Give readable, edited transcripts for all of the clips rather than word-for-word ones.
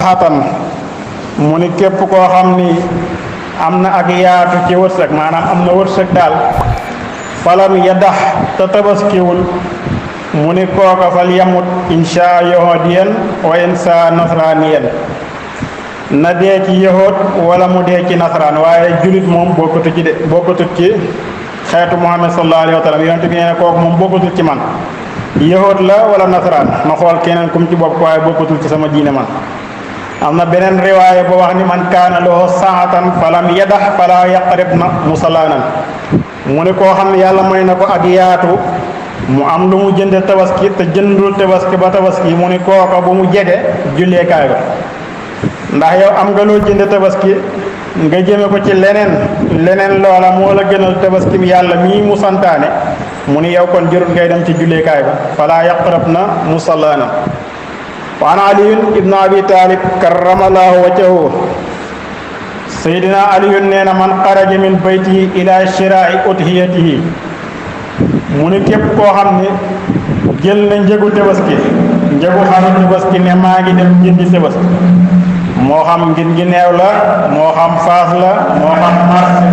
saxatan mu ni képp koo xam ni am na ak yaatu ci wërsëg maanaam am na wërsëg daal falam yadax te tabaskiwul mu ni kooka fal yamut insha yahudiyan wa insa nasraniyan na dee ci yahud wala mu dee ci nasraan waaye julit moom bokkutut ci xeetu Muhammad sallallahu alayhi wa sallam yonent bi nee na kooku moom bokkutut ci man yahud la wala nasraan ma xool keneen kum ci bopp waaye bokkutul ci sama diine man. am na beneen riwaaya boo wax ni man kaana lahu saatan falam yadax fala yaqrib na musalaanan mu ne koo xam ne yàlla may na ko ak yaatu mu am lu mu jënde tabaski te jëndul tabaski ba tabaski mu ne kooka bu mu jege julleekaay ba ndax yow am nga loo jënde tabaski nga jëme ko ci leneen loola moo la gënal tabaski mi yàlla mii mu santaane mu ni yow kon jërul ngay dem ci julleekaay ba fala yaqrab na musalaanan wa an aliyun ibnu abi talib karamallahu wajhahu sayyidina aliyun nee na man xaraja min baytihi ila shira'i udhiyatihi mu ne képp koo xam ne jël na njëgu tabaski njëgu xaru tabaski ne maa ngi dem jëndi tabaski moo xam ngin gi neew la moo xam faas la moo xam marché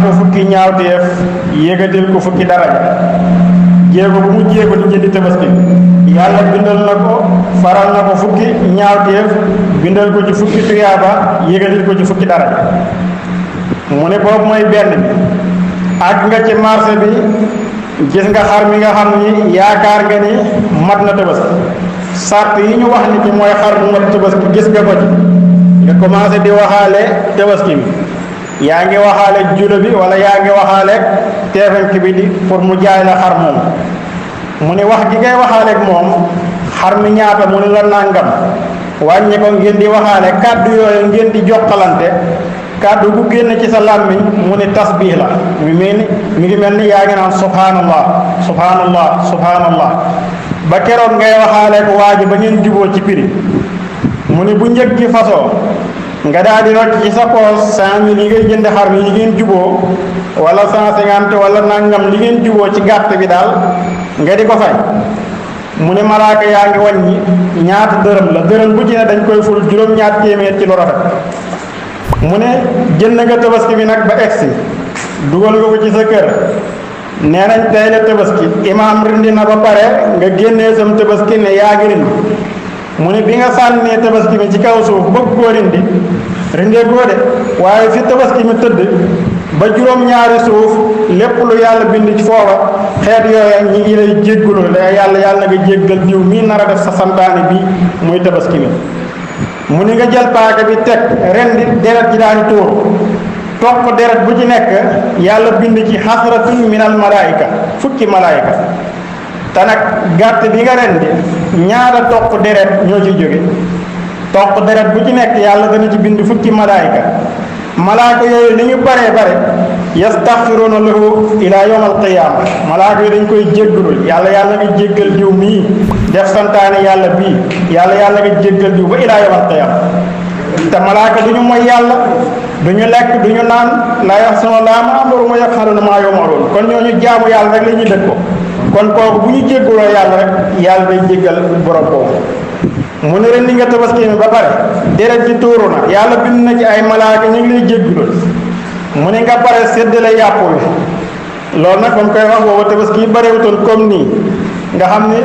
ko fukki ñaawteef yéegatil ko fukki daraja jéego bu mu jéego di jëndi tabaski yàlla bindal na ko faral na ko fukki ñaawteef bindal ko ci fukki tuyaaba yéegatil ko ci fukki daraja mu ne boobu mooy benn bi ak nga ci marché bi gis nga xar mi nga xam ni yaakaar nga ni mat na tabaski sart yi ñu wax ni ci mooy xar mu mat tabaski gis nga ko ci nga commencé di waxaale tabaski bi yaa ngi waxaale julo bi wala yaa ngi waxaale teefenk bi di pour mu jaay la xar moom mu ne wax gi ngay waxaaleeg moom xar mi ñaata mu ne la nàngam wàññi ko ngeen di waxaale kàddu yooyu ngeen di jokkalante kàddu gu génn ci sa làmmiñ mu ne tasbih la mi ngi mel ni yaa ngi naan subhanallah subhanallah subhanallah ba keroog ngay waxaaleeg waa ji ba ngeen juboo ci prix mu ne bu njëg gi fasoo nga daal di rocc ci sa poos 100 000 yi ngay jënd xar mi yi ngeen juboo wala 150 wala nangam li ngeen juboo ci gàtt bi daal nga di ko fay mu ne malaaka yaa ngi wàññi ñaata dërëm la dërëm bu ci ne dañ koy ful juróom-ñaar téeméer ci lu rafet mu ne jënd nga tabaski bi nag ba egsi dugal nga ko ci sa kër nee nañ tey la tabaski imaam rindi na ba pare nga génnee sam tabaski ne yaa ngi rindi mu ne bi nga sànnee tabaski mi ci kaw suuf bëgg koo rindee koo de waaye fi tabaski mi tëdd ba juróom-ñaari suuf lépp lu yàlla bind ci foofa xeet yooya ñi ngi lay jéggalu la yàlla nga jéggal diw mii nar a def sa santaane bi muy tabaski mi mu ni nga jël paaka bi teg rendi deret ji daal di tuur topp deret bu ci nekk yàlla bind ci xasratun minal malaayika fukki malaayika te nag gàtt bi nga rendi ñaata toq deret ñoo ci jóge toq deret bu ci nekk yàlla dana ci bind fukki malaayika malaaka yooyu li ñu bare yastaxfiruuna lahu ila yawm alqiyaama malaaka yooyu dañ koy jéggalul yàlla nga jéggal diw mii def santaane yàlla bii yàlla nga jéggal diw ba ila yawm alqiyaama te malaaka du ñu mooy yàlla du ñu lekk du ñu naan laa yaxsuuna llaaha maa amaruhum wa yaf'aluuna maa yu'maruun kon ñooñu jaamu yàlla rek la ñuy dëkk ko kon kooku bu ñu jéggaloo yàlla rek yàlla day jéggal borom boobu mu ne ren ni nga tabaski mi ba pare deret ji tuuru na yàlla bind na ci ay malaaka ñu ngi lay jéggalul mu ne nga pare séddale yàpp wi loolu nag ba mu koy wax boobu tabaski yi barewutoon comme nii nga xam ni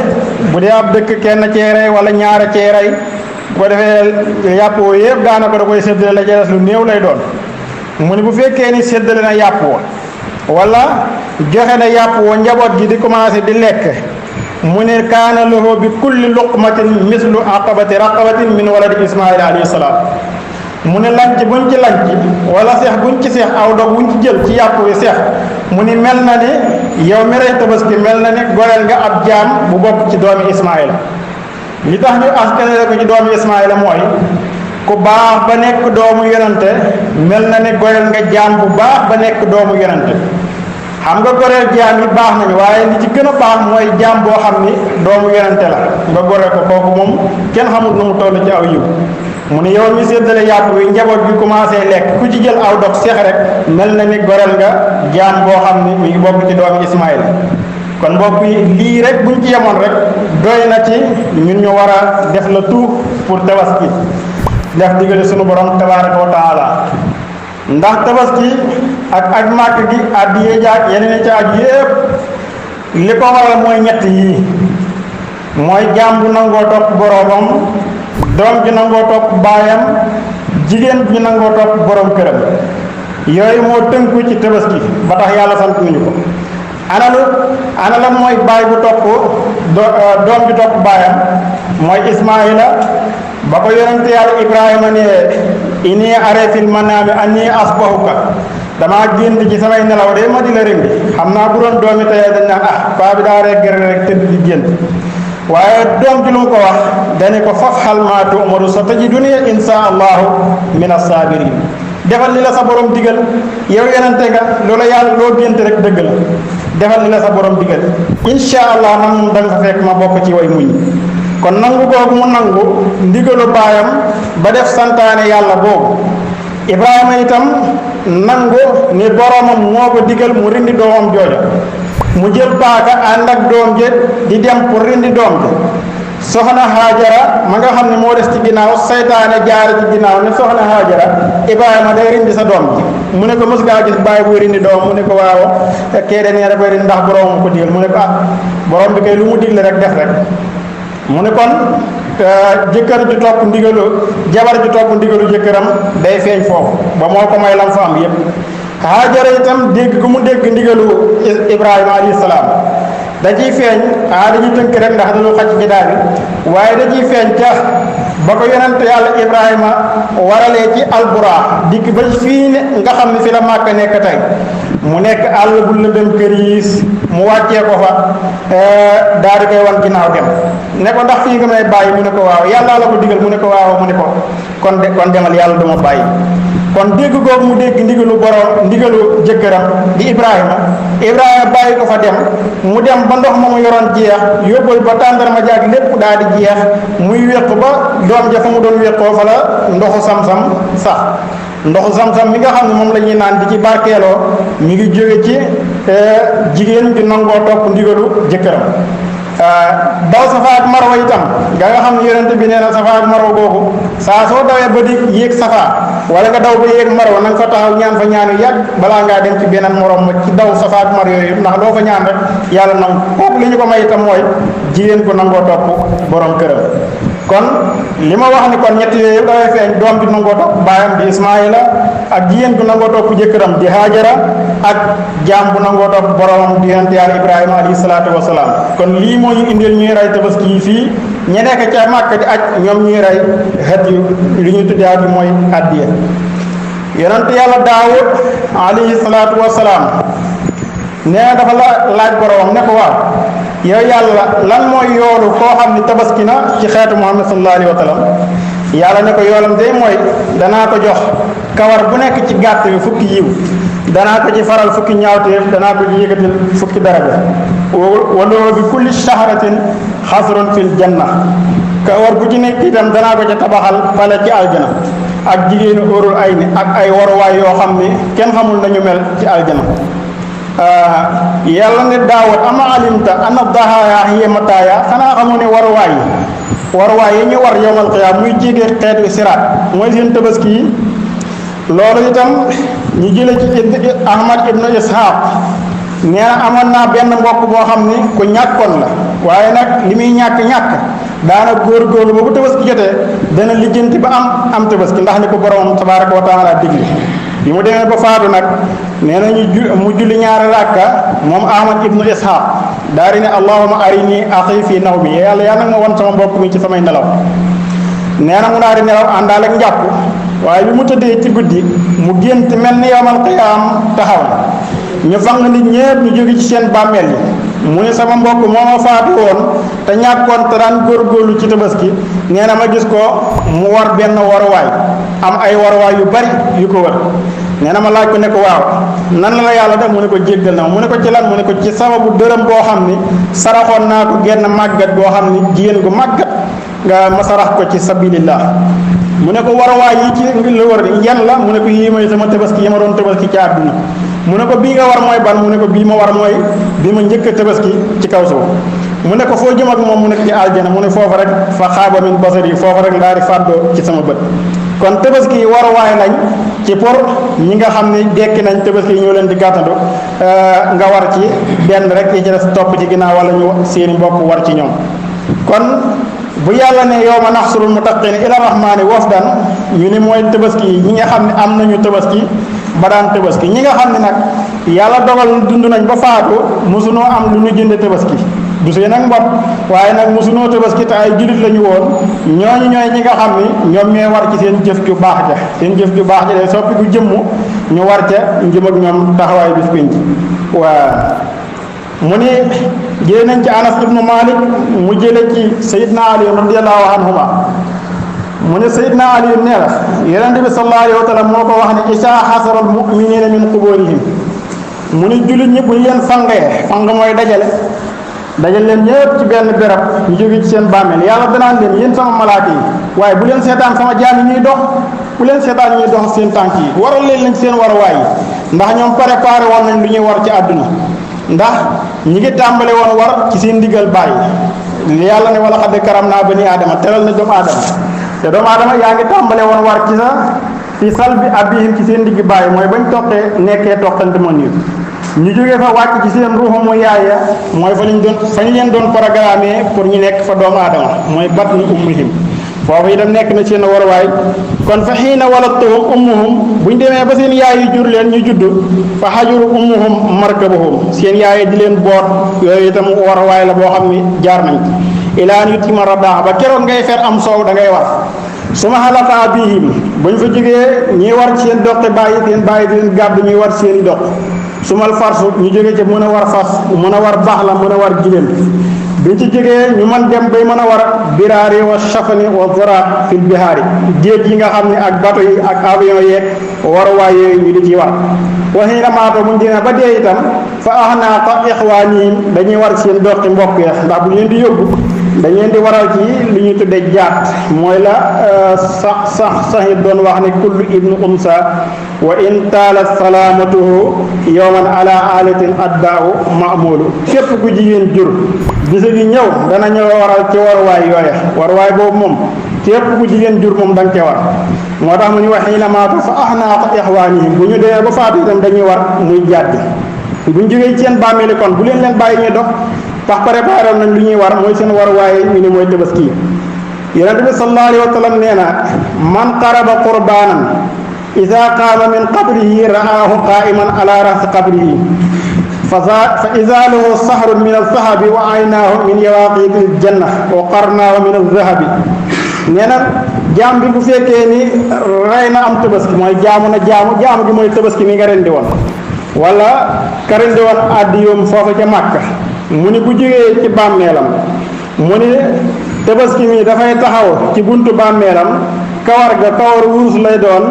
bu dee ab dëkk kenn ceerey wala ñaara ceerey bu ko defee yàpp woo yëpp daanaka da koy séddale la ca des lu néew lay doon mu ne bu fekkee ni séddale na yàpp woo wala joxe na yàpp woo njaboot gi di commencé di lekk mu ne kaana lahu bi kulli luqmatin mislu aqabati raqabatin min waladi ismaila alayhi salaam mu ne lanc buñ ci lanc wala seex buñ ci seex aw dog buñ ci jël ci yàpp wi seex mu ni mel na ne yow mi rey tabaski mel na ne goreel nga ab jaam bu bokk ci doomi ismaila li tax ñu askanale ko ci doomi ismaila mooy ku baax ba nekk doomu yonante mel na ne goreel nga jaam bu baax ba nekk doomu yonante xam nga goreel jaam yi baax nañu waaye li ci gën a baax mooy jaam boo xam ni doomu yonente la nga goreel ko kooku moom kenn xamul nu mu toll ci aw yiw mu ne yow mi séddale yàpp wi njaboot bi commencé lekk ku ci jël aw dog seex rek mel na ni goreel nga jaam boo xam ni mi ngi bokk ci doomu Ismaïla kon mbokk yi lii rek buñ ci yemoon rek doy na ci ñun ñu war a def la tout pour tabaski def digale sunu borom tabaraka wa taala ndax tabaski ak aj màkk gi addiye jaag yeneen ci aj yépp li ko waral mooy ñett yii mooy jaam bu nangoo topp boroomam doom ji nangoo topp baayam jigéen ji nangoo topp borom këram yooyu moo tënku ci tabaski ba tax yàlla sant nañu ko ana lan mooy baay bu topp doom bi topp baayam mooy Ismaïla ba ko yonente yàlla Ibrahima ne inni araa fil manaami annii asbahuka damaa gént ci samay nelaw de ma di la rëndi xam naa bu doon doomi tey dañ naan paa bi daa rek tëdd di gént waaye doom ji lu mu ko wax dane ko faf'al maa tu'maru satajidunii inshaa Allahu mina saabiriin defal li la sa borom digal yow yonente nga loola yàlla loo gént rek dëgg la defal li la sa borom digal insha allah man moom da nga fa fekk ma bokk ci way muñ kon nangu googu mu nangu ndigalu baayam ba def santaane yàlla boobu Ibrahima itam nangu ni boromam moo ko digal mu rindi doomam jooja mu jël paaka ànd ak doom je di dem pour rindi doom ji soxna Haajara ma nga xam ne moo des ci ginnaaw saytaane jaare ci ginnaaw ne soxna Haajara Ibrahima day rindi sa doom ji mu ne ko mës ngaa gis bàyyi buy rindi doom mu ne ko waaw kee de nee dafay rindi ndax boromam ko digal mu ne ko borom bi kay lu mu digle rek def rek mu ne kon jëkkër ju topp ndigalu jabar ju topp ndigalu jëkkëram day feeñ foofu ba moo ko may lam fa am yépp Haajara itam dégg gu mu dégg ndigalu Ibrahima alayhi salaam da ciy feeñ dañuy tënk rek ndax dañu xaj ci daal bi waaye da ciy feeñ ca ba ko yonent yàlla Ibrahima waralee ci alburaax dikk ba fii ne nga xam ne fi la Màkka nekk tey mu nekk àll bu lëndëm këriis mu wàccee ko fa daal di koy wan ginnaaw dem ne ko ndax fii nga may bàyyi mu ne ko waaw yàlla la ko digal mu ne ko waaw mu ne ko kon demal yàlla du ma bàyyi kon dégg googu mu dégg ndigalu jëkkëram di Ibrahima bàyyi ko fa dem mu dem ba ndox ma mu yoroon jeex yóbbal ba tàndarma jaag lépp daal di jeex muy wéq ba doom ja fa mu doon wéqoo fa la ndoxu sam-sam sax ndoxu sam-sam mi nga xam ne moom la ñuy naan di ci barkeeloo mi ngi jóge ci jigéen ju nangoo topp ndigalu jëkkëram daw safa ak marwa itam nga xam ne yonente bi nee na safa ak marwa googu saa soo dawee ba di yéeg safa wala nga daw ba yéeg marwa na nga fa taxaw ñaan fa ñaan yu yàgg balaa ngaa dem ci beneen morom ma ci daw safa ak marwa yooyu ndax loo fa ñaan rek yàlla nangu kooku li ñu ko may itam mooy jigéen ko nangoo topp borom këram kon li ma wax ni kon ñett yooyu dafay feeñ doom bi nangoo topp baayam di Ismaïla ak jigéen bu nangoo topp jëkkëram di Haajara ak jaam bu nangoo topp boromam di yonent yàlla Ibrahima alayhi salaatu wasalaam kon lii moo ñu indil ñuy rey tabaski yi fii ñe nekk ca Màkka di aj ñoom ñuy rey hadiyu li ñuy tuddee hadiyu mooy addiya yonent yàlla Daawud alayhi salaatu wasalaam nee na dafa laaj boromam ne ko waaw yow yàlla lan mooy yoolu koo xam ni tabaski na ci xeetu Muhammad sallallahu alayhi wa sallam yàlla ne ko yoolam de mooy danaa ko jox kawar bu nekk ci gàtt bi fukki yiw danaa ko ci faral fukki ñaawteef danaa ko ci yëkkatil fukki daraja wala bi kulli shahratin xasrun fil janna kawar bu ci nekk itam danaa ko ca tabaxal pale ci aljana ak jigéenu óorul ay ni ak ay waruwaay yoo xam ni kenn xamul nañu mel ci aljana yàlla ne Daawud ama alimta ana dahaaya hiya mataaya xanaa xamu ne waruwaay yi ñu war yowmal qiyaam muy jege xeetu siraat mooy seen tabaski yi loolu itam ñu jële ci Ahmad ibnu Ishaq nee na amoon naa benn mbokk boo xam ni ku ñàkkoon la waaye nag li muy ñàkk daana góorgóorlu ba bu tabaski jotee dana lijjanti ba am tabaski ndax ni ko boromam tabaaraka wa taala digle bi mu demee ba faatu nag nee na mu julli ñaari rakka moom Ahmad ibnu Ishaq daal di ne allahumma arini axi fii nawmi yàlla nag ma wan sama mbokk mi ci samay nelaw nee na mu daal di nelaw àndaale ak njàpp waaye bi mu tëddee ci guddi mu gént mel ni yawmal qiyaam taxaw na ñu fang nit ñépp ñu jóge ci seen bàmmeel yi mu ne sama mbokk moo ma faatu woon te ñàkkoon te daan góorgóorlu ci tabaski nee na ma gis ko mu war benn waruwaay am ay waruwaay yu bari yu ko wër nee na ma laaj ko ne ko waaw nan la yàlla def mu ne ko jéggal na ma mu ne ko ci lan mu ne ko ci sababu dërëm boo xam ni saraxoon naa ko genn màggat boo xam ni jigéen gu màggat nga ma sarax ko ci sabilillah mu ne ko warawaay yi ci la war yan la mu ne ko yii mooy sama tabaski yi ma doon tabaski ci àdduna mu ne ko bii nga war mooy ban mu ne ko bii ma war mooy bi ma njëkk a tabaski ci kaw suuf mu ne ko foo jëm ak moom mu ne ko ci aljana mu ne foofa rek fa xaaba min basari foofa rek ndaa di fàddoo ci sama bët kon tabaski yi waruwaay lañ ci pour ñi nga xam ne dekki nañ tabaski yi ñoo leen di gàttandu nga war ci benn rek yi ci des topp ci ginnaaw wala ñu seeni mbokk war ci ñoom kon bu yàlla ne yawma naxsurul muttaqiina ila rahmaani wafdan ñu ni mooy tabaski yi ñi nga xam ne am nañu tabaski ba daan tabaski ñi nga xam ne nag yàlla dogal dund nañ ba faatu mosunoo am lu ñu jënde tabaski du see nag mbot waaye nag mosunoo tabaski te ay jullit la ñu woon ñooñu ñooy ñi nga xam ni ñoom ñooy war ci seen jëf ju baax ja seen jëf ju baax ja day soppi ku jëmm ñu war ca njëm ak ñoom taxawaay bis pénc waa mu ni jëlee nañ ci Anas ibnu Malik mu jële ci Seydina Ali radiyallahu anhuma mu ne Seydina Ali nee la Yonent bi sallallahu alayhi wa sallam moo ko wax ne isaa xasara al muminina min quburihim mu ni jullit ñi bu ñu leen fangee fang mooy dajale leen ñëpp ci benn béréb ñu jóge ci seen bàmmeel yàlla danaan leen yéen sama malaaka yi waaye bu leen seetaan sama jaam yi ñuy dox bu leen seetaan ñuy dox seen tànk yi waral leen lañ seen waruwaay yi ndax ñoom préparé woon nañ lu ñuy war ci àdduna ndax ñi ngi tàmbale woon war ci seen ndigal bàyyi yàlla ne wala xad karam naa bani aadama teral na doomu aadama te doomu aadama yaa ngi tàmbale woon war ci sa ci sal bi abihim ci seen digg bàyyi mooy bañ toqee nekkee toqante ma niir ñu jógee fa wàcc ci seen ruuxu mu yaaya mooy fa ñu leen doon programme pour ñu nekk fa doomu aadama mooy batni ummihim foofu itam nekk na seen waruwaay kon fa xiina waladtuhum ummuhum bu ñu demee ba seen yaay yi jur leen ñu judd fa xajuru ummuhum markabuhum seen yaay di leen boot yooyu itam waruwaay la boo xam ni jaar nañ ilaa an yutima radaa ba keroog ngay fer am soow da ngay war suma xalataa bihim bu ñu fa jógee ñuy war ci seen doqi bàyyi di leen gàddu ñuy war seen i doq sumal farsu ñu jógee ci mën a war fas mën a war baax la mën a war jigéen biñ ci jógee ñu mën dem bay mën a war biraari wa safani wa zora fil bihaari géej yi nga xam ne ak bato yi ak avion yeeg waruwaay yooyu ñu di ci war waxii na maato buñ demee ba dee itam fa ahnaqa ixwaanihim dañuy war seen doqi mbokk ya ndax bu ñu leen di yóbbu dañ leen di waral ci li ñuy tudde jaat mooy la sax it doon wax ne kullu ibnu umsa wa in taala salaamatuhu yowman ala alatin addaahu maamulu képp ku jigéen jur bisa gi ñëw dana ñëw waral ci waruwaay yooya waruwaay boobu moom képp ku jigéen jur moom da nga ca war moo tax mu ñu wax xiina maatu fa ahnaqa ixwaanihim bu ñu demee ba faatu itam dañuy war muy jaat bi bu ñu jógee ci seen bàmmeeli kon bu leen bàyyi ñuy dox tax préparé nañ lu ñuy war mooy seen waruwaay ñu ne mooy tabaski yonent bi sallallahu alayhi wa sallam nee na man qaraba qurbaanan ida qaama min qabrihi ra'aahu qaa'iman ala ra'si qabrihi fa ida lahu sahrun min alzahabi wa aynaahu min yawaaqiti aljanna wa qarnaahu min alzahabi nee na jaam bi bu fekkee ni rey na am tabaski mooy jaamu gi mooy tabaski mi nga rendi woon wala ka rendi woon addi yoom foofa ca Màkka mu ni bu jógee ci bàmmeelam mu ni tabaski mi dafay taxaw ci buntu bàmmeelam kawar ga kawar wurus lay doon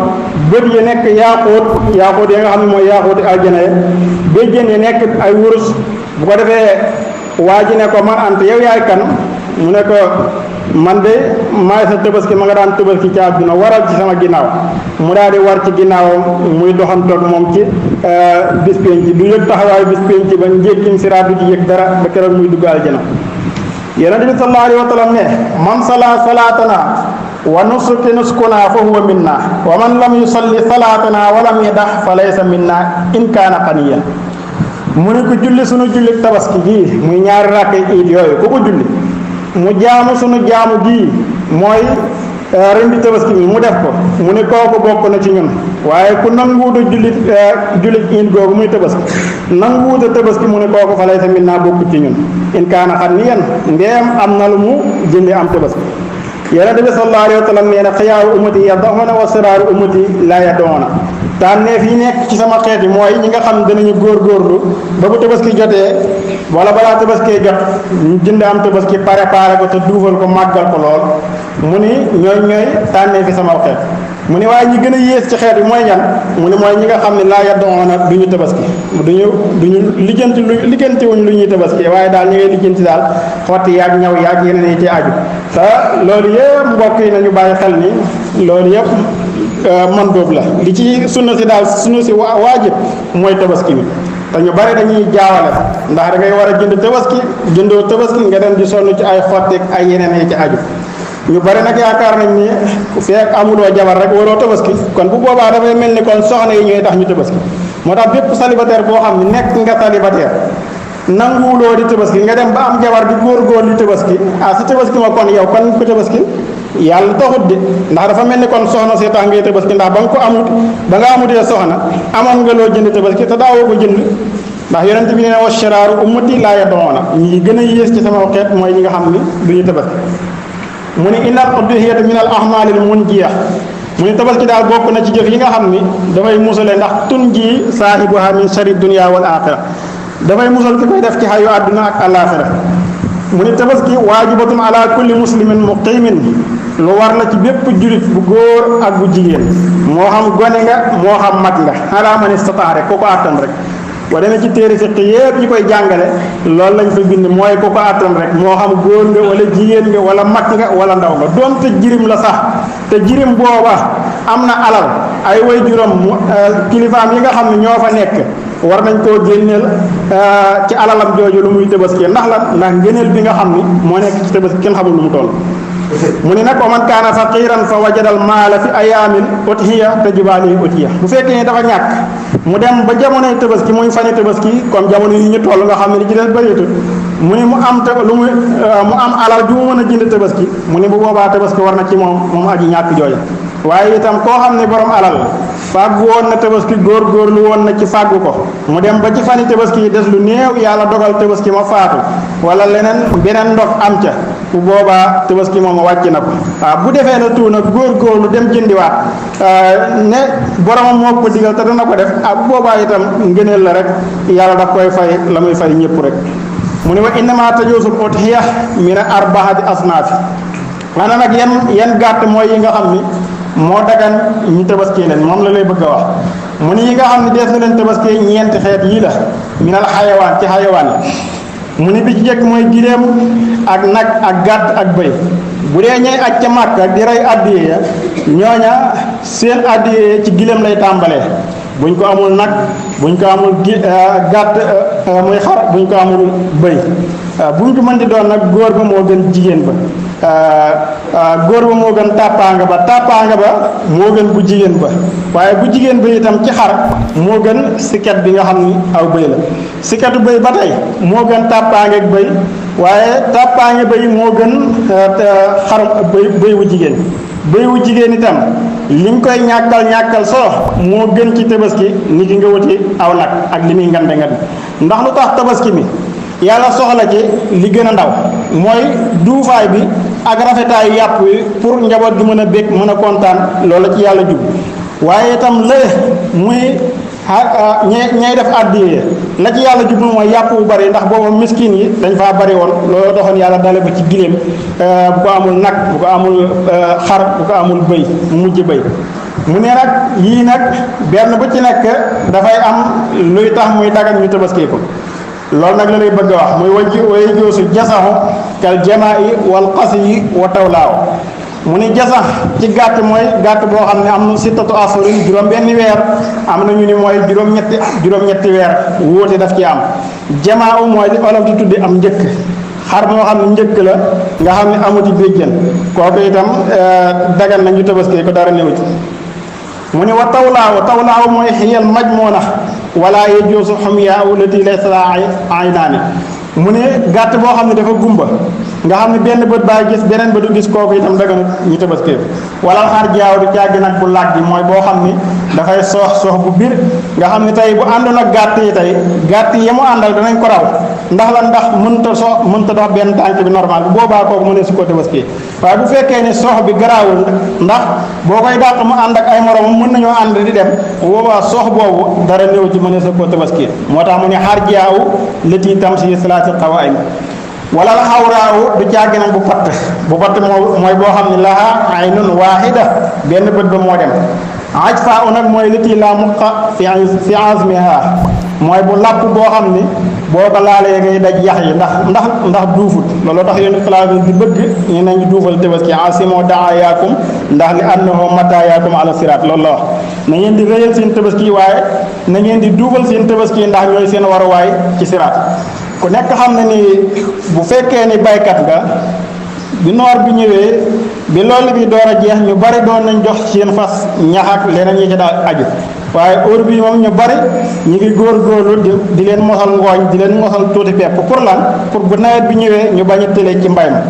bët yi nekk yaaquut yi nga xam ne mooy yaaquuti aljana ya béjjén yi nekk ay wurus bu ko defee waa ji ne ko man ant yow yaay kan mu ne ko man de maay sa tabaski ma nga daan tabaski ci àdduna waral ci sama ginnaaw mu daal di war ci ginnaawam muy doxantoog moom ci bis penc du yëg taxawaayu bis penc ba njékkim siraat du ci yëg dara ba keroog muy dugg aljana yonent bi sallallahu alayhi wa sallam ne man sala salaatana wa nusuki nuskuna fa huwa minna wa man lam yusalli salaatana wa lam yadax fa laysa minna in kaana qaniyan mu ne ko julli sunu julli tabaski gii muy ñaari rakk iid yooyu ku ko julli mu jaamu sunu jaamu gii mooy rendi tabaski mi mu def ko mu ne kooku bokk na ci ñun waaye ku nanguwuta jullit iid googu muy tabaski nanguwuta tabaski mu ne kooku fa laysa minna bokk ci ñun in kaana qaniyan ndeem am na lu mu jëndi am tabaski yonent bi sallallahu alayhi wa sallam nee na xiyaaru ummati yad'una wa siraaru ummati laa yad'una tànneef yi nekk ci sama xeet yi mooy ñi nga xam danañu góorgóorlu ba bu tabaski jotee wala balaa tabaskee jot ñu jënd am tabaski préparé ko te duufal ko màggal ko lool mu ni ñooy tànneef fi sama xeet mu ne waaye ñi gën a yées ci xeet bi mooy ñan mu ne mooy ñi nga xam ne laa yaddoona du ñu tabaski duñu lijjanti wuñ lu ñuy tabaski waaye daal ñi ngay lijjanti daal xotti yaag ñaw yaag yeneen yi ci aju te loolu yëpp mbokk yi nañu bàyyi xel ni loolu yëpp man dóob la li ci sunna si daal sunna si waajib mooy tabaski bi te ñu bari dañuy jaawale ndax da ngay war a jënd tabaski jëndoo tabaski nga dem di sonn ci ay xotteeg ay yeneen yi ci aju ñu bari nag yaakaar nañ ni feek amuloo jabar rek waroo tabaski kon bu boobaa dafay mel ni kon soxna yi ñooy tax ñu tabaski moo tax bépp célibataire boo xam ne nekk nga célibataire nanguwuloo di tabaski nga dem ba am jabar di góor di tabaski si tabaski ma kon yow kon ko tabaski yàlla taxut de ndax dafa mel ni kon soxna see tax ngay tabaski ndax ba nga ko amut ba nga amutee soxna amoon nga loo jënd tabaski te daawoo ko jënd ndax yonent bi nee na wa shiraaru ummati laa yad'uuna ñi gën a yées ci sama xeet mooy ñi nga xam ni du ñu tabaski mu ne innal udhiyata min al a'maalil munjiya mu ne tabaski daal bokk na ci jëf yi nga xam ni dafay musale ndax tunji saahibuha min sharri dunya wal axira dafay musal ki koy def ci xayu àdduna ak àllaaxira mu ne tabaski waajibatun ala kulli muslimin muqimin lu war la ci bépp julit bu góor ak bu jigéen moo xam gone nga moo xam mag nga ala man istataa rek ko àttan rek boo demee ci téere fiq yépp ñi koy jàngale loolu lañ fa bind mooy ku ko àttan rek moo xam góor nga wala jigéen nga wala mag nga wala ndaw nga doonte jirim la sax te jirim booba am na alal ay way juróom kilifaam yi nga xam ne ñoo fa nekk war nañ koo génneel ci alalam jooju lu muy tabaski ndax ndax ngëneel bi nga xam ni moo nekk ci tabaski kenn xamul lu mu toll mu ni nag wa man kaana faqiran fa wajadal maala fi ayaamin utiya tajibu alayhi utiya bu fekkee ne dafa ñàkk mu dem ba jamonoy tabaski muy fani tabaski comme jamono yi ñu toll nga xam ne li ci des bëreetul mu ni mu am mu am alal ju mu mën a jënd tabaski mu ni bu boobaa tabaski war na ci moom aji ñàkk jooja waaye itam koo xam ne borom alal fàggu woon na tabaski góorgóorlu woon na ci fàggu ko mu dem ba ci fani tabaski yi des lu néew yàlla dogal tabaski ma faatu wala beneen ndog am ca bu boobaa tabaski moom wàcc na ko bu defee la tuuna góorgóorlu dem jëndiwaat ne boromam moo ko digal te dana ko def bu boobaa itam ngëneel la rek yàlla daf koy fay la muy fay ñëpp rek mu ne wa innama tajuusul udhiya min arbaati asnaafi maanaam nag yan gàtt mooy yi nga xam ni moo dagan ñu tabaski leen moom la lay bëgg a wax mu ni yi nga xam ne dees na leen tabaski ñeenti xeet yii la minal xayawaan ci xayawaan yi mu ni bi ci njëkk mooy giléem ak nag ak gàtt ak bëy bu dee ñay aj ca Màkka di rey addiye ya ñooña seen addiye ci giléem lay tàmbalee buñ ko amul nag buñ ko amul gàtt muy xar buñ ko amul bëy buñ ko mën di doon nag góor ba moo gën jigéen ba góor ba moo gën tàppaanga ba moo gën bu jigéen ba waaye bu jigéen ba itam ci xar moo gën siket bi nga xam ni aw bëy la siketu bëy ba tey moo gën tàppaange ak bëy waaye tàppaange bëy moo gën xar bëy wu jigéen bëy wu jigéen itam liñ koy ñàkkal solo moo gën ci tabaski ni ki nga wuti aw nag ak li muy ngande ndax lu tax tabaski mi yàlla soxla ci li gën a ndaw mooy duufaay bi ak rafetaayu yàpp wi pour njaboot gi mën a bég mën a kontaan loola ci yàlla jub waaye itam lële muy ñay def àddiyee la ci yàlla jub mooy yàpp bu bari ndax booba miskin yi dañ faa bari woon loolu doxoon yàlla dale ko ci giléem bu ko amul nag bu ko amul xar bu ko amul bëy mu mujj bëy mu ne nag yii nag benn bu ci nekk dafay am luy tax muy dagan ñu tabaski ko loolu nag la lay bëgg a wax muy way joosu jasaxu kal jamaa'i wal qasyi wa tawlaaw mu ni jasax ci gàtt mooy gàtt boo xam ne am na sittatu asurin juróom benn weer am na ñu ni mooy juróom-ñetti weer wóote daf ci am jamaa mooy li olof di tuddi am njëkk xar moo xam ne njëkk la nga xam ne amuti béjjën kooku itam dagan na ñu tabaski ko dara néew ci mu ni wa tawlaaw mooy xiyal majmuuna wala yajuusu xumyaaw lati laysa aynaani mu ne gàtt boo xam ne dafa gumba nga xam ne benn bët baay gis beneen ba du gis kooku itam daganut ñu tabaski wala xar jaaw du càggi nag bu laaj bi mooy boo xam ni dafay soox bu biir nga xam ne tey bu àndoon ak gàtt yi tey gàtt yi mu àndal danañ ko raw ndax mënta dox benn tànk bi normal bu boobaa kooku mu ne su ko tabaski waaye bu fekkee ne soox bi garaawul ndax boo koy dàq mu ànd ak ay moromam mën nañoo ànd di dem bu boobaa soox boobu dara néew ci mu ne su ko tabaski moo tax mu ne xar jaaw lati tam si salaati qawaim wala la xawraawu du caagi nag bu patt mooy boo xam ne laha aynun waahida benn bët ba moo dem aj faa u nag mooy liti la muqa fi azmiha mooy bu làpp boo xam ni boo ko laalee ngay daj yax yi ndax duufut looloo tax yéen xalaat di bëgg ñu nañu duufal tabaski asimo daayaakum ndax li annahu matayaakum ala siraat loolu la wax na ngeen di rëyal seen tabaski waaye na ngeen di duufal seen tabaski ndax ñooy seen waruwaay ci siraat ku nekk xam na ni bu fekkee ni baykat nga bi noor bi ñëwee bi loolu bi door a jeex ñu bari doon nañ jox seen fas ñax ak leneen ñi ci daal aju waaye heure bi moom ñu bari ñu ngi góorgóorlu di leen mosal ngooñ di leen mosal tuuti pepp pour lan pour bu nawet bi ñëwee ñu bañ a tëlee ci mbay ma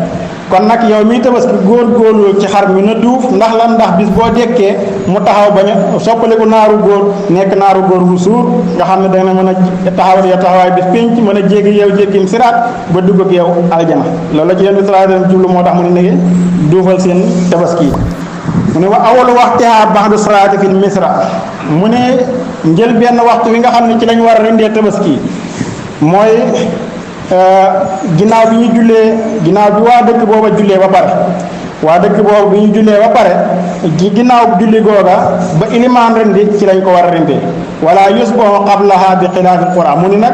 kon nag yow miy tabaski góorgóorlu ci xar mi na duuf ndax lan ndax bis boo dekkee mu taxaw bañ a soppaliku naaru góor nekk naaru góor bu suur nga xam ne dana mën a taxawal yow taxawaay bis pénc mën a jéggi yow jéggim siraat ba dugg ak yow aljana loolu la ci yéen bi sallallahu alayhi wasallam jublu moo tax mu ne negi duufal seen tabaski yi mu ne wa awalu waxtiha ba'da salaati fil misra mu ne njël benn waxtu wi nga xam ne ci lañ war a rendee tabaski mooy ginnaaw bi ñu jullee ginnaaw bi waa dëkk booba jullee ba pare waa dëkk boobu bi ñu jullee ba pare ginnaaw julli googa ba ilimaan rendi ci lañ ko war a rendee wala yusbahu qablaha bi xilaafi qura mu ni nag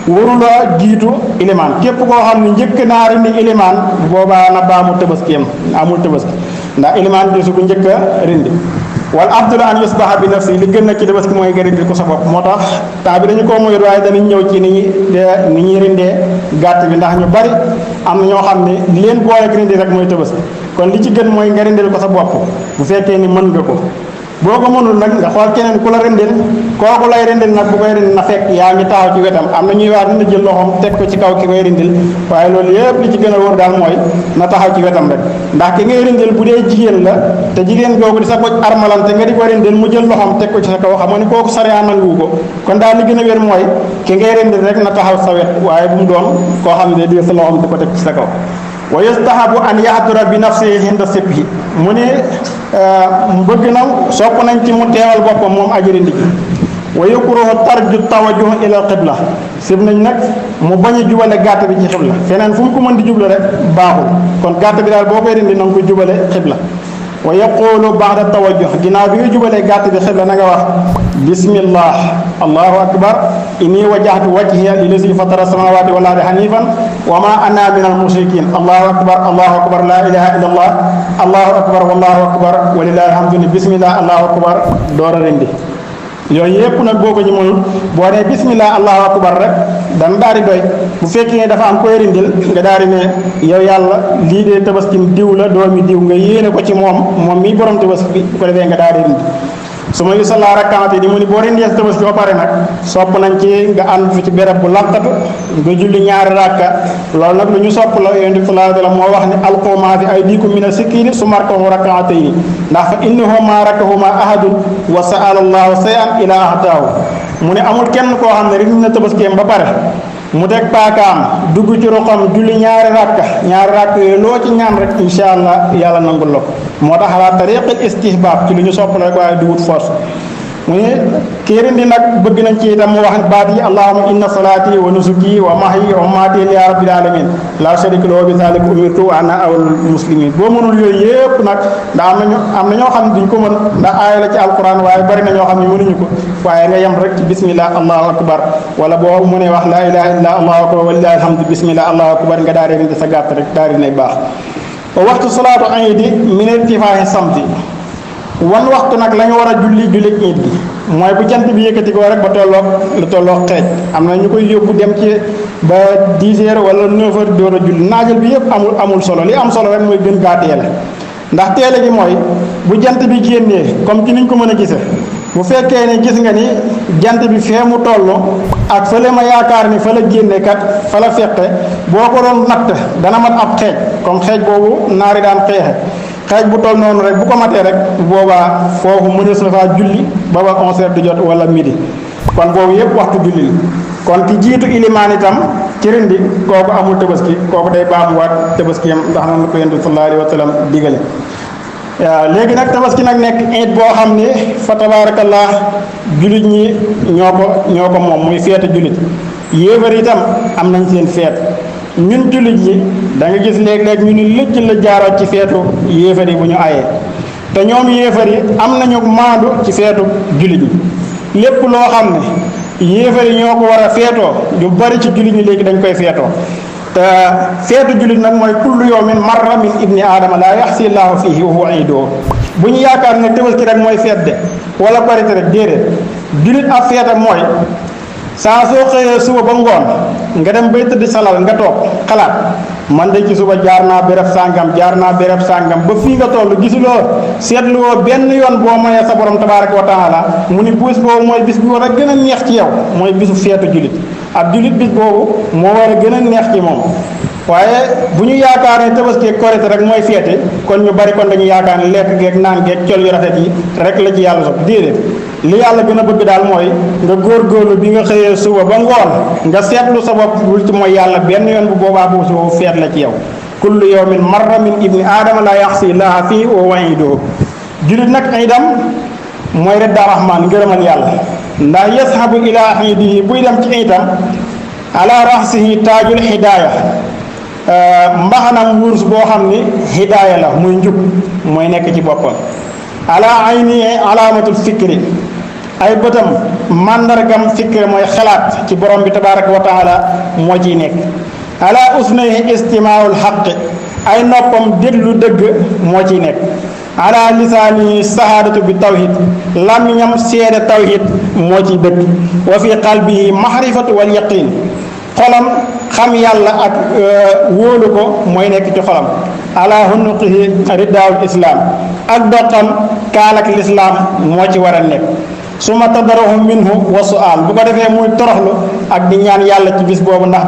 warula jiitu ilimaan képp koo xam ne njëkk naa rendi ilimaan boobaa na baamu tabaskiyam amul tabaski ndax ilimaan di su ko njëkk a rendi wal afdalu an yusbaha bi nafsi li gën na ci tabaski mooy nga rendil ko sa bopp moo tax temps bi dañu ko moyut waaye danañ ñëw ci ni ñuy rendee gàtt bi ndax ñu bari am na ñoo xam ne li leen boole ak rendi rek mooy tabaski kon li ci gën mooy nga rendil ko sa bopp bu fekkee ni mën nga ko boo ko mënul nag nga xool keneen ku la rendil kooku lay rendil nag bu koy rendil na fekk yaa ngi taxaw ci wetam am na ñuy wax dina jël loxoom teg ko ci kaw ki koy rendil waaye loolu yëpp li ci gën a wóor daal mooy na taxaw ci wetam rek ndax ki ngay rendil bu dee jigéen la te jigéen googu di sa koj armalante nga di ko rendil mu jël loxoom teg ko ci sa kaw xam nga ni kooku sariya nangu ko kon daal li gën a wér mooy ki ngay rendil rek na taxaw sa wet waaye bu mu doon koo xam ne di sa loxoom di ko teg ci sa kaw wa yustahabu an yahdura bi nafsihi hinda sibhi mu ne bëgg na sopp nañ ci mu teewal boppam moom aji rendi ji wa yukrahu tarju tawajjuh ila qibla sib nañ nag mu bañ a jubale gàtt bi ci xibla feneen fu mu ko mën di jublu rek baaxul kon gàtt bi daal boo koy rendi na nga ko jubale xibla wa yaqulu ba'da tawajjuh ginnaaw bi nga jubalee gàtt bi xibla na nga wax bismillah allahu akbar inni wajjahtu wajhiya lillazi fatara samawati wal ardi hanifan wa ma ana min al mushrikin allahu akbar la ilaha illa allah allahu akbar wallahu akbar walillahi alhamdu bismillah allahu akbar door a rendi yooyu yëpp nag boo ko ñu mënul boo nee bismillah allahu akbar rek dana daal di doy bu fekkee dafa am koy rendil nga daal di ne yow yàlla lii de tabaskim diw la doomi diw nga yéene ko ci moom mii borom tabaski bi bu ko defee nga daal di rendi su ma yusalla rakkaati di mu ni boo rendee sa tabaski ba pare nag sopp nañ ci nga ànd fi ci béréb bu laqatu nga julli ñaari rakka loolu nag lu ñu sopp la yonent bi sallallahu alayhi wa sallam moo wax ne alqu maa fi aydikum mina sikkiini summa rka'u rak'atayni ndax fa innahu ma rakahuma ahadun wa sa'ala allahu shay'an ila ahtaahu mu ne amul kenn koo xam ne rek na tabaskeem ba pare mu teg paakaam dugg ci roxam julli ñaari rakk yooyu loo ci ñaan rek insha allah yàlla nangul la ko moo tax ala tariqil istihbab ci lu ñu sopp rek waaye du wut force mu ne kii rendi nag bëgg nañ ci itam mu wax baat yi allahumma inna salaati wa nusuki wa mahyi wa mamaati li rabbil alamin la sharika lahu bi zalika umirtu wa ana awwalul muslimin boo mënul yooyu yëpp nag ndax am na ñoo xam ne duñ ko mën ndax aaya la ci alquran waaye bari na ñoo xam ne mënuñu ko waaye nga yem rek ci bismillah allahu akbar wala boo mu ne wax la ilaha illa allahu akbar walillahi alhamdu bismillah allahu akbar nga daal di rendi sa gàtt rek daal di nay baax wa waxtu salaatu iidi min irtifaahi samti wan waxtu nag la ñu war a julli iid gi mooy bu jant bi yëkkati ko rek ba tolloog xeej am na ñu koy yóbbu dem ci ba 10 heures wala 9 heures door a julli naajal bi yëpp amul solo li am solo rek mooy gën gaa teele ndax teele gi mooy bu jant bi génnee comme ci niñ ko mën a gise bu fekkee ne gis nga ni jant bi fee mu toll ak fële ma yaakaar ni fa la génne kat fa la feqe boo ko doon natt dana mat ab xeej comme xeej boobu naari daan xeexe xeej bu toll noonu rek bu ko matee rek boobaa foofu mënees na faa julli ba ba 11 heures du jot wala midi kon boobu yëpp waxtu julli la kon ki jiitu ilimaan itam ci rendi kooku amul tabaski kooku day baamuwaat tabaskiyam ndax noonu la ko yonent bi sallallahu alayhi wa sallam digale waaw léegi nag tabaski nag nekk iid boo xam ne fa tabaarakallah jullit ñi ñoo ko moom muy feete jullit yéefar itam am nañ seen feet ñun jullit yi da nga gis léeg-léeg ñu ni lëcc la jaaroo ci feetu yéefar yi bu ñu ayee te ñoom yéefar yi am nañu maandu ci feetu jullit ñi lépp loo xam ne yéefar yi ñoo ko war a feetoo yu bari ci jullit ñi léegi dañ koy feetoo te feetu jullit nag mooy kullu yawmin marra min ibni aadama laa yaxsi llaahu fiihi wa huwa iidoo bu ñu yaakaar ne Tabaski rek mooy feet de wala Korite rek déedéet jullit ab feetam mooy saa soo xëyee suba ba ngoon nga dem bay tëdd salal nga toog xalaat man de ci suba jaar naa béréb sàngam ba fii nga toll gisuloo seetluwoo benn yoon boo mayee sa borom tabaaraka wa taala mu ni bis boobu mooy bis bi war a gën a neex ci yow mooy bisu feetu jullit ab jullit bis boobu moo war a gën a neex ci moom waaye bu ñu yaakaar ne Tabaski ak Korite rek mooy feete kon ñu bari kon dañu yaakaar ne lekk geeg naan geeg col yu rafet yi rek la ci yàlla sopp déedéet li yàlla gën a bëgg daal mooy nga góorgóorlu bi nga xëyee suba ba ngoon nga seetlu sa bopp bul ci mooy yàlla benn yoon bu boobaa boobu si boobu feet la ci yow kullu yawmin marra min ibni aadama la yaxsi laaha fii wa waidoo julit nag iidam mooy redda rahmaan ngërëmal yàlla ndax yashabu ila iidihi buy dem ci iidam ala rahsihi taajul hidaaya mbaxanam wurus boo xam ni hidaaya la muy njub mooy nekk ci boppam ala ayni alaamatul fikri ay bëtam màndargam fikri mooy xalaat ci borom bi tabaraka wa taala moo ciy nekk ala usnayhi istimaawul xaqi ay noppam déglu dëgg moo ciy nekk ala lisaani sahaadatu bi tawhid làmmiñam seede tawhid moo ciy dëgg wa fi qalbihi mahrifatu wal yaqin xolam xam yàlla ak wóolu ko mooy nekk ci xolam ala hunuqihi riddaawul islaam ak doqam kaalak lislaam moo ci war a nekk su ma tadarahu minhu wa su'aal bu ko defee muy toroxlu ak di ñaan yàlla ci bis boobu ndax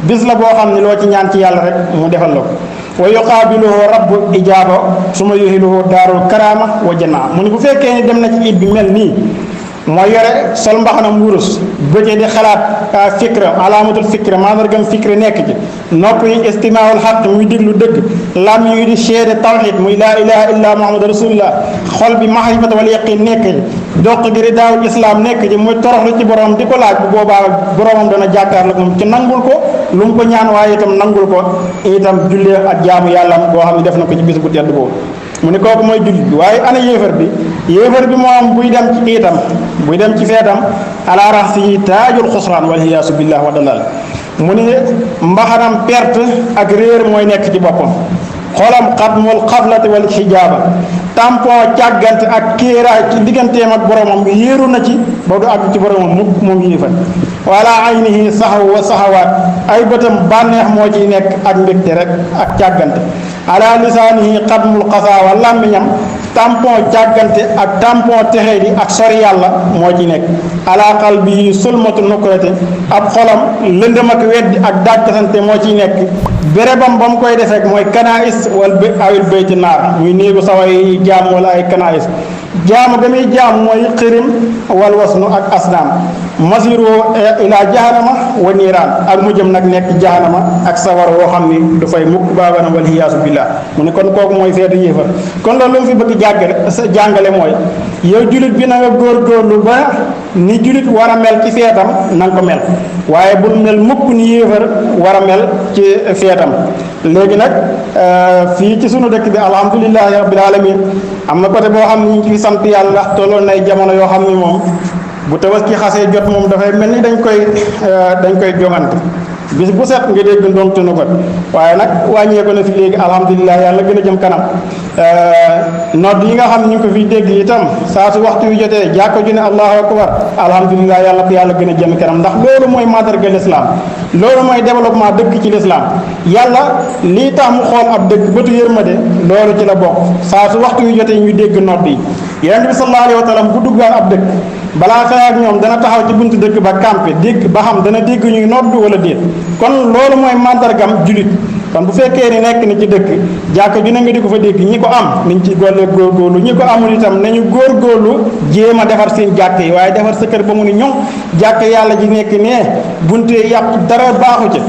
bis la boo xam ne loo ci ñaan ci yàlla rek mu defal la ko wa yuqaabiluhu rabbu ijaaba su ma yuhiluhu daarul karaama wa jannaa mu ni bu fekkee ni dem na ci it bi mel nii mooy yore sol mbaxanam wurus bëccëg di xalaat fikra alaamatul fikra mandargam fikra nekk ci nopp yi istimaawul xaq muy déglu dëgg lam yi di seede tawxid muy laa ilaha illa muhammad rasulullah xol bi mahrifata wal yaqin nekk ci doq gi ridaawul islam nekk ci muy toroxlu ci borom di ko laaj bu boobaa boromam dana jàkkaar la moom ci nangul ko lu mu ko ñaan waaye itam nangul ko itam jullee ak jaamu yàlla boo xam ne def na ko ci bis bu tedd boobu mu ne kooku mooy jullit bi waaye ana yéefar bi moom buy dem ci iitam buy dem ci feetam ala raxsihi taajul xusraan wal hiyaasu billah wa dalal mu ne mbaxanam perte ak réer mooy nekk ci boppam xolam xatmul xablati wal xijaaba tampon càggante ak kéeraay ci digganteem ak boromam yéeru na ci ba du àgg ci boromam mukk moom yéefar wala aynihi saxaw wa saxawaat ay bëtam bànneex moo ciy nekk ak mbégte rek ak càggante ala lisaanihi xatmul xasaawa làmmiñam tampon càggante ak tampon texee di ak sori yàlla moo ci nekk ala qalbihi sulmatu nukrati ab xolam lëndëm ak weddi ak dàkkasante moo ciy nekk bérébam ba mu koy defee mooy kanaïs awil bayti naar muy néegu sawa yi jaam wala ay kanaïs jaamu ga muy jaam mooy xirim wal wasnu ak asnaam masiru ila jahannama wa niiraan ak mu jëm nag nekk jahannama ak sawar woo xam ni du fay mukk baabana wal hiyaasu billah mu ne kon kooku mooy feetu yéefar kon loolu lu mu fi bëgg jàngale mooy yow julit bi na nga góorgóorlu ba ni julit war a mel ci feetam na nga ko mel waaye bul mel mukk ni yéefar war a mel ci feetam léegi nag fii ci sunu dëkk bi alhamdulilahi rabbil alamin am na côté boo xam ne ñu ngi fi sant yàlla ndax tolloon nay jamono yoo xam ni moom bu Tabaski xasee jot moom dafay mel ni dañ koy jongante bis bu set nga dégg ndonte nu ko waaye nag wàññeeku na fi léegi alhamdulilah yàlla gën a jëm kanam nodd yi nga xam ne ñu ngi ko fiy dégg itam saa su waxtu yu jotee jàkko ju ne allahu akbar alhamdulilah yàlla ko yàlla gën a jëm kanam ndax loolu mooy mandarga l'islam loolu mooy développement dëkk ci l'islam yàlla lii tax mu xool ab dëkk bëtu yërmande loolu ci la bokk saa su waxtu yu jotee ñu dégg nodd yi yonent bi sallallahu alayhi wa sallam bu duggaan ab dëkk balaa xëy ak ñoom dana taxaw ci buntu dëkk ba campé dégg ba xam dana dégg ñuy nodd wala déet kon loolu mooy mandargam julit kon bu fekkee ni nekk ni ci dëkk jàkka ju ne nga di ko fa dégg ñi ko am nañ ci góorgóorlu ñi ko amul itam nañu góorgóorlu jéem a defar seen jàkk yi waaye defar sa kër ba mu ni ñoŋ jàkk yàlla ji nekk nee bunte yàqu dara baaxu ci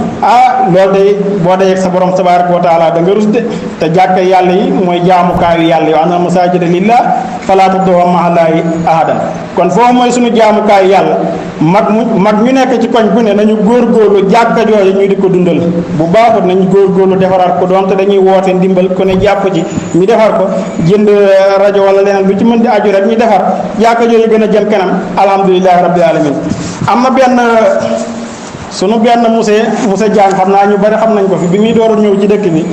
loolu day boo dayeg sa borom tabaraka wa taala da nga rus de te jàkk yàlla yi mooy jaamukaayu yàlla yoo anna masaajida lillah falaa tad'uu ma'a llaahi ahadan kon foofu mooy suñu jaamukaayu yàlla mag ñu nekk ci koñ bu ne nañu góorgóorlu jàkka jooju ñu di ko dundal bu baaxut nañu góorgóorlu defaraat ko donte dañuy woote ndimbal ku ne jàpp ci ñu defar ko jënd rajo wala leneen lu ci mën di aju rek ñu defar jàkka jooju gën a jëm kanam alhamdulilahi rabbil alamin am na benn sunu benn monsieur Diagne xam naa ñu bari xam nañ ko fi bi muy door ñëw ci dëkk bi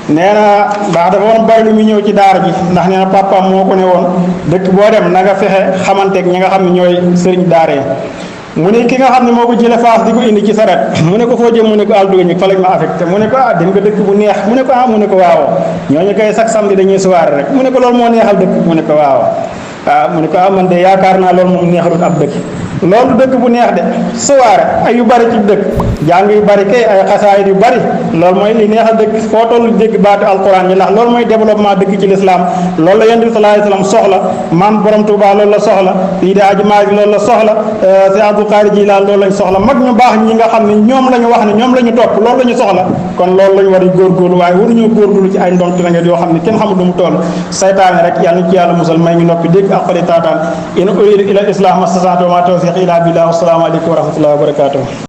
nee na ndax dafa woon bari lu muy ñëw ci daara ji ndax nee na papaam moo ko ne woon dëkk boo dem na nga fexe xamanteeg ñi nga xam ne ñooy sëriñ daara yi mu ne ki nga xam ne moo ko jële Faas di ko indi ci saret mu ne ko foo jëm mu ne ko àlduga ñi fa lañ ma affecté mu ne ko ah dem nga dëkk bu neex mu ne ko ah mu ne ko waaw ñooñu koy sax samedi dañuy soirée rek mu ne ko loolu moo neexal dëkk mu ne ko waaw mu ne ko ah man de yaakaar naa loolu moom neexalut ab dëkk loolu dëkk bu neex de soirée ay yu bari ci dëkk jàng yu bari kay ay xasaayit yu bari loolu mooy li neexal dëkk foo toll dégg baatu alquran yi ndax loolu mooy développement dëkk ci l'islam loolu la yonent bi sallallahu alayhi wasallam soxla maam borom Tuubaa loolu la soxla Seydi Aji Maalik loolu la soxla Seydi Abdul Qaadir Jilaan loolu lañ soxla mag ñu baax ñi nga xam ne ñoom la ñu wax ne ñoom la ñu topp loolu la ñu soxla kon loolu la ñu war a góorgóorlu waaye waruñoo góorgóorlu ci ay ndonte la ngeen yoo xam ne kenn xamul lu mu toll saytaane rek yàlla ñu ci yàlla musal may ñu noppi dégg ak xoli taataan in uriidu ila islam mastata'tu wa ma tawfiqi illa billah wa salaamu aleykum wa rahmatullahi wa barakatuh